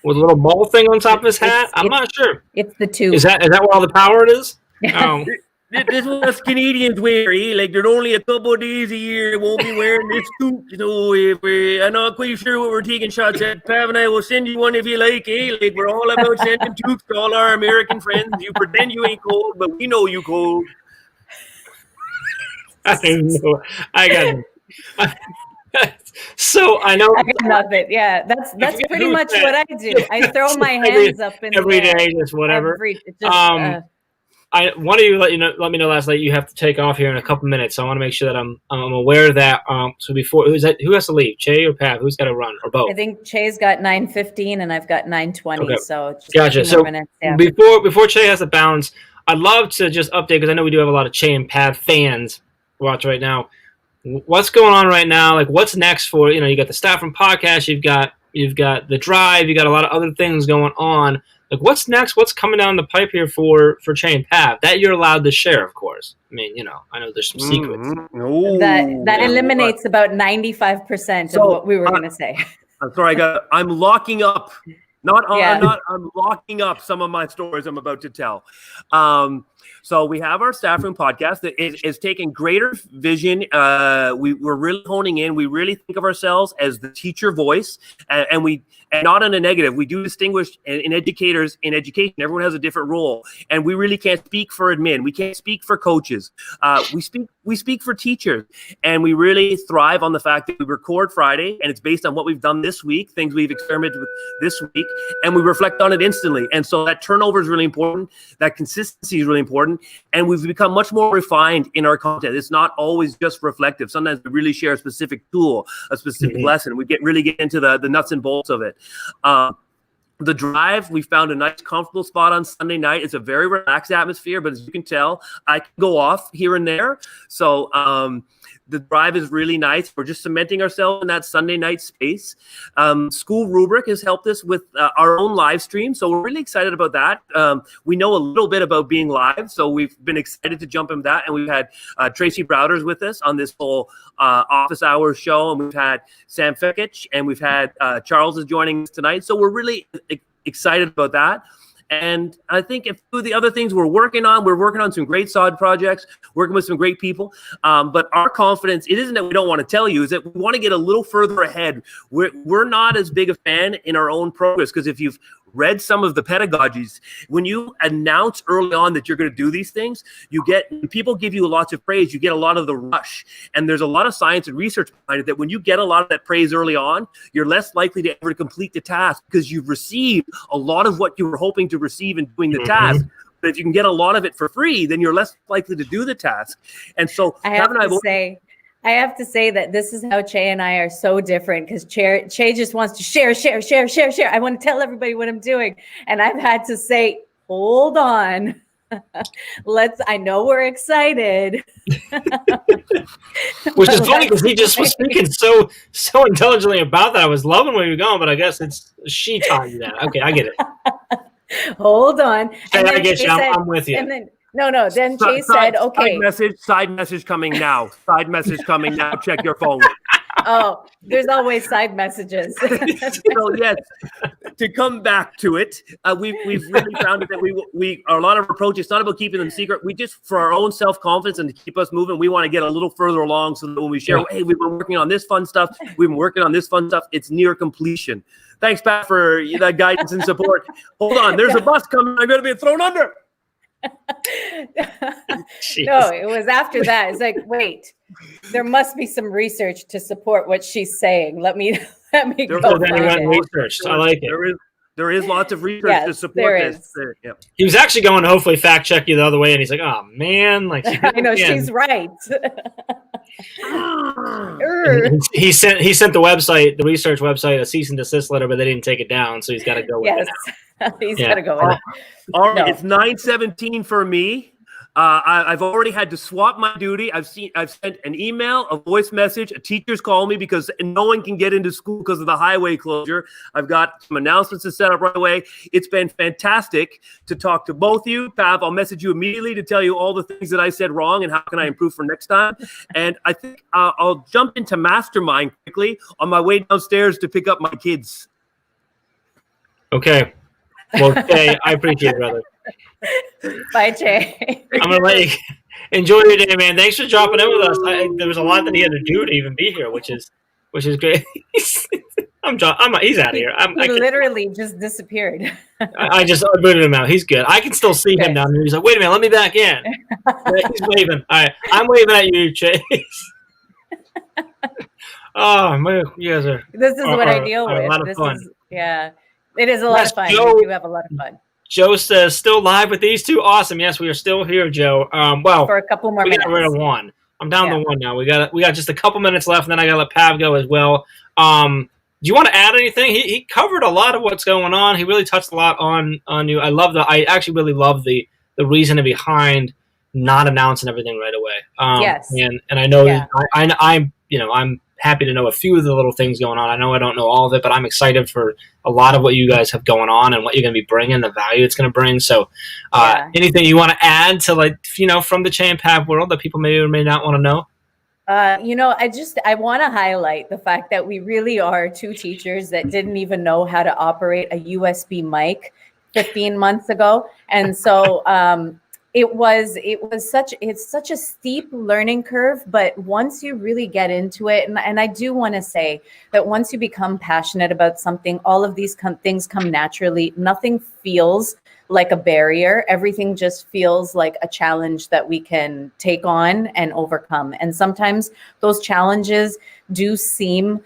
with a little ball thing on top of his hat. I'm not sure. It's the tube. Is that where all the power is? This is what us Canadians wear, eh? Like there's only a couple of days a year they won't be wearing this suit. So I'm not quite sure what we're taking shots at. Pav and I will send you one if you like, eh? Like we're all about sending toques to all our American friends. You pretend you ain't cold, but we know you cold. I got So I know. I got nothing. Yeah, that's pretty much what I do. I throw my hands up in every the air. day, just whatever. One of you let me know last night you have to take off here in a couple minutes. So I want to make sure that I'm aware of that. So before who has to leave? Chey or Pav? Who's got to run or both? I think Chey's got 9:15 and I've got 9:20. Okay. So just gotcha. So minutes, yeah. before Chey has to bounce, I'd love to just update because I know we do have a lot of Chey and Pav fans watch right now. What's going on right now? Like, what's next for you got the Staff Room podcast, you've got the drive, you got a lot of other things going on. Like, what's next? What's coming down the pipe here for Chey and Pav that you're allowed to share? Of course, I mean I know there's some secrets. That eliminates about 95% of what we were going to say. I'm sorry, I'm locking up. I'm locking up some of my stories I'm about to tell. So we have our Staff Room podcast that is taking greater vision. We're really honing in. We really think of ourselves as the teacher voice, and not in a negative. We do distinguish in educators in education. Everyone has a different role, and we really can't speak for admin. We can't speak for coaches. We speak for teachers, and we really thrive on the fact that we record Friday, and it's based on what we've done this week, things we've experimented with this week, and we reflect on it instantly. And so that turnover is really important. That consistency is really important. And we've become much more refined in our content. It's not always just reflective. Sometimes we really share a specific tool, a specific lesson. We really get into the nuts and bolts of it. The drive, we found a nice, comfortable spot on Sunday night. It's a very relaxed atmosphere, but as you can tell, I can go off here and there. So the drive is really nice. We're just cementing ourselves in that Sunday night space. School Rubric has helped us with our own live stream, so we're really excited about that. We know a little bit about being live, so we've been excited to jump into that. And we've had Tracy Browders with us on this whole office hours show, and we've had Sam Fickich, and we've had Charles is joining us tonight. So we're really excited about that. And I think a few of the other things we're working on some great side projects, working with some great people. But our confidence, it isn't that we don't want to tell you, is that we want to get a little further ahead. We're not as big a fan in our own progress, because if you've read some of the pedagogies, when you announce early on that you're going to do these things, people give you lots of praise, you get a lot of the rush. And there's a lot of science and research behind it that when you get a lot of that praise early on, you're less likely to ever complete the task, because you've received a lot of what you were hoping to receive in doing the task. But if you can get a lot of it for free, then you're less likely to do the task. And so I have to say that this is how Chey and I are so different, because Chey just wants to share. I want to tell everybody what I'm doing. And I've had to say, hold on. I know we're excited. Which is funny, because he just was speaking so intelligently about that. I was loving where you're going, but I guess she taught you that. Okay, I get it. Hold on. I get you. I'm with you. And then no. Then Chey said, "Okay." Side message coming now. Side message coming now. Check your phone. Oh, there's always side messages. So yes, to come back to it, we've really found it that we a lot of approach. It's not about keeping them secret. We just, for our own self-confidence and to keep us moving, we want to get a little further along, so that when we share, hey, we've been working on this fun stuff. We've been working on this fun stuff. It's near completion. Thanks, Pat, for that guidance and support. Hold on, there's a bus coming. I'm going to be thrown under. No, it was after that. It's like, wait, there must be some research to support what she's saying. Let me go. Research. I like it. There is lots of research to support this. He was actually going to hopefully fact check you the other way, and he's like, "Oh man, like I know she's right." he sent the research website, a cease and desist letter, but they didn't take it down, so he's got to go with it now. He's got to go with it. All right, it's 9:17 for me. I've already had to swap my duty. I've sent an email, a voice message. A teacher's called me because no one can get into school because of the highway closure. I've got some announcements to set up right away. It's been fantastic to talk to both of you. Pav, I'll message you immediately to tell you all the things that I said wrong and how can I improve for next time. And I think I'll jump into Mastermind quickly on my way downstairs to pick up my kids. Okay. Well, Chey, I appreciate it, brother. Bye, Chey. I'm gonna let you enjoy your day, man. Thanks for dropping in with us. There was a lot that he had to do to even be here, which is great. He's out of here. He literally just disappeared. I just booted him out. He's good. I can still see him down there. He's like, wait a minute, let me back in. He's waving. All right, I'm waving at you, Chey. Oh man, you guys are. This is what I deal with. A lot of fun. It is a lot of fun. We do have a lot of fun. Joe says, still live with these two? Awesome. Yes, we are still here, Joe. Well, for a couple more minutes. We got rid of one. I'm down to one now. We got just a couple minutes left, and then I got to let Pav go as well. Do you want to add anything? He covered a lot of what's going on. He really touched a lot on you. I actually really love the reasoning behind not announcing everything right away. Yes. And I know I'm happy to know a few of the little things going on. I know I don't know all of it, but I'm excited for a lot of what you guys have going on and what you're going to be bringing, the value it's going to bring. So anything you want to add to from the Chey and Pav world that people may or may not want to know? I want to highlight the fact that we really are two teachers that didn't even know how to operate a USB mic 15 months ago. And so, it's such a steep learning curve, but once you really get into it, and I do want to say that once you become passionate about something, all of these things come naturally. Nothing feels like a barrier. Everything just feels like a challenge that we can take on and overcome. And sometimes those challenges do seem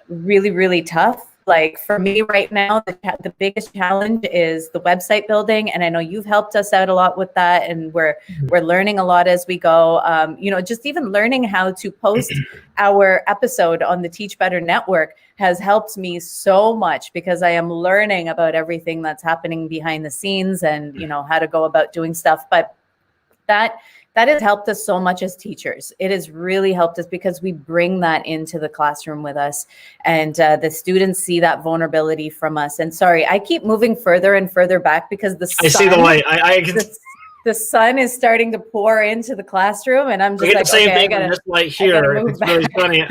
really, really tough. Like for me right now, the biggest challenge is the website building. And I know you've helped us out a lot with that. And we're learning a lot as we go. Just even learning how to post our episode on the Teach Better Network has helped me so much, because I am learning about everything that's happening behind the scenes and, how to go about doing stuff. But that has helped us so much as teachers. It has really helped us because we bring that into the classroom with us, and the students see that vulnerability from us. And sorry, I keep moving further and further back because I see the light. The sun is starting to pour into the classroom, and I'm just like, the same thing. This light here. It's really funny.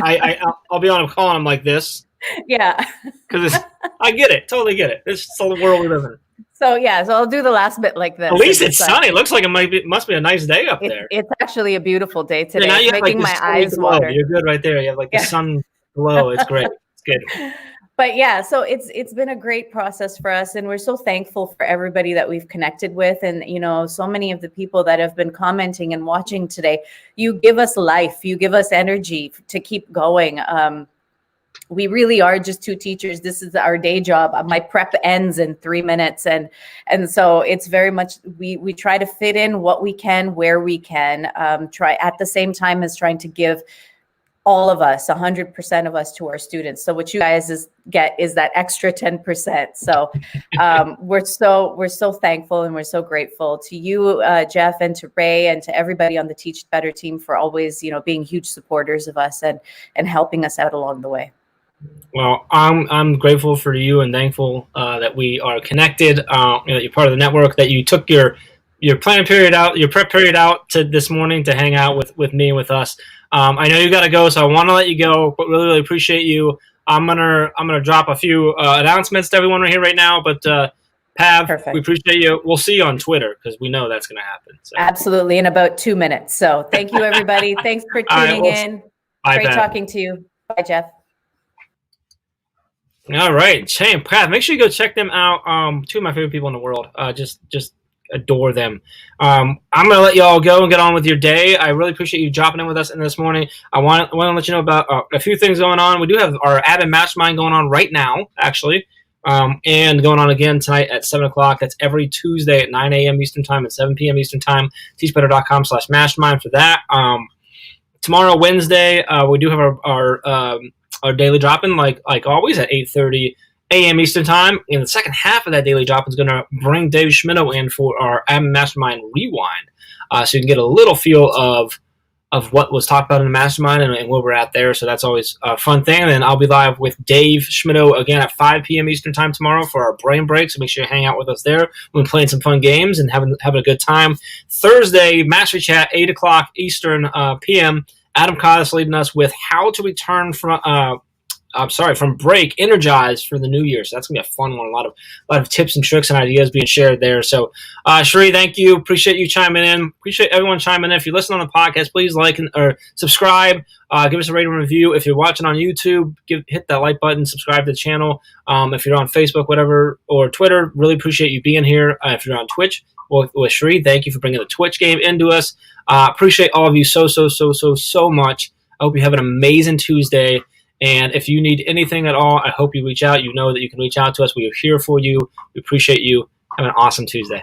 I'll be on a call and I'm like this. Yeah. Because I get it. Totally get it. It's just the world we live in. So yeah, so I'll do the last bit like this. At least it's sunny. It looks like it must be a nice day up there. It's actually a beautiful day today. Yeah, now you it's have, making like, my eyes water. You're good right there. You have like the sun glow. It's great. It's good. But yeah, so it's been a great process for us, and we're so thankful for everybody that we've connected with, and so many of the people that have been commenting and watching today. You give us life, you give us energy to keep going. We really are just two teachers. This is our day job. My prep ends in 3 minutes, and so it's very much we try to fit in what we can where we can. Try at the same time as trying to give all of us, 100% of us, to our students. So what you guys get is that extra 10%. So we're so thankful, and we're so grateful to you, Jeff, and to Ray, and to everybody on the Teach Better team for always, being huge supporters of us and helping us out along the way. Well, I'm grateful for you and thankful that we are connected. That you're part of the network. That you took your plan period out, your prep period out to this morning to hang out with me and with us. I know you got to go, so I want to let you go, but really appreciate you. I'm gonna drop a few announcements to everyone right here right now. But Pav, Perfect. We appreciate you. We'll see you on Twitter because we know that's gonna happen. So. Absolutely, in about 2 minutes. So thank you, everybody. Thanks for tuning in. Bye, Great Pav. talking to you. Bye, Jeff. All right, Chey and Pav, make sure you go check them out. Two of my favorite people in the world. Just adore them. I'm going to let you all go and get on with your day. I really appreciate you dropping in with us this morning. I want to let you know about a few things going on. We do have our Admin Mastermind going on right now, actually, and going on again tonight at 7 o'clock. That's every Tuesday at 9 a.m. Eastern Time and 7 p.m. Eastern Time. teachbetter.com/mastermind for that. Tomorrow, Wednesday, we do have our daily drop-in, like always, at 8:30 a.m. Eastern Time. In the second half of that daily drop-in is going to bring Dave Schmittou in for our Admin Mastermind Rewind, so you can get a little feel of what was talked about in the Mastermind and where we're at there. So that's always a fun thing. And then I'll be live with Dave Schmittou again at 5 p.m. Eastern Time tomorrow for our brain break. So make sure you hang out with us there. We're playing some fun games and having a good time. Thursday, Mastery Chat, 8 o'clock Eastern p.m. Adam Codd is leading us with how to return from break energized for the new year. So that's gonna be a fun one. A lot of tips and tricks and ideas being shared there. So Sheree, thank you. Appreciate you chiming in. Appreciate everyone chiming in. If you listen on the podcast, please like or subscribe. Give us a rating and review. If you're watching on YouTube, hit that like button, subscribe to the channel. If you're on Facebook, whatever, or Twitter, really appreciate you being here. If you're on Twitch with Sheree, thank you for bringing the Twitch game into us. Appreciate all of you so much. I hope you have an amazing Tuesday. And if you need anything at all, I hope you reach out. You know that you can reach out to us. We are here for you. We appreciate you. Have an awesome Tuesday.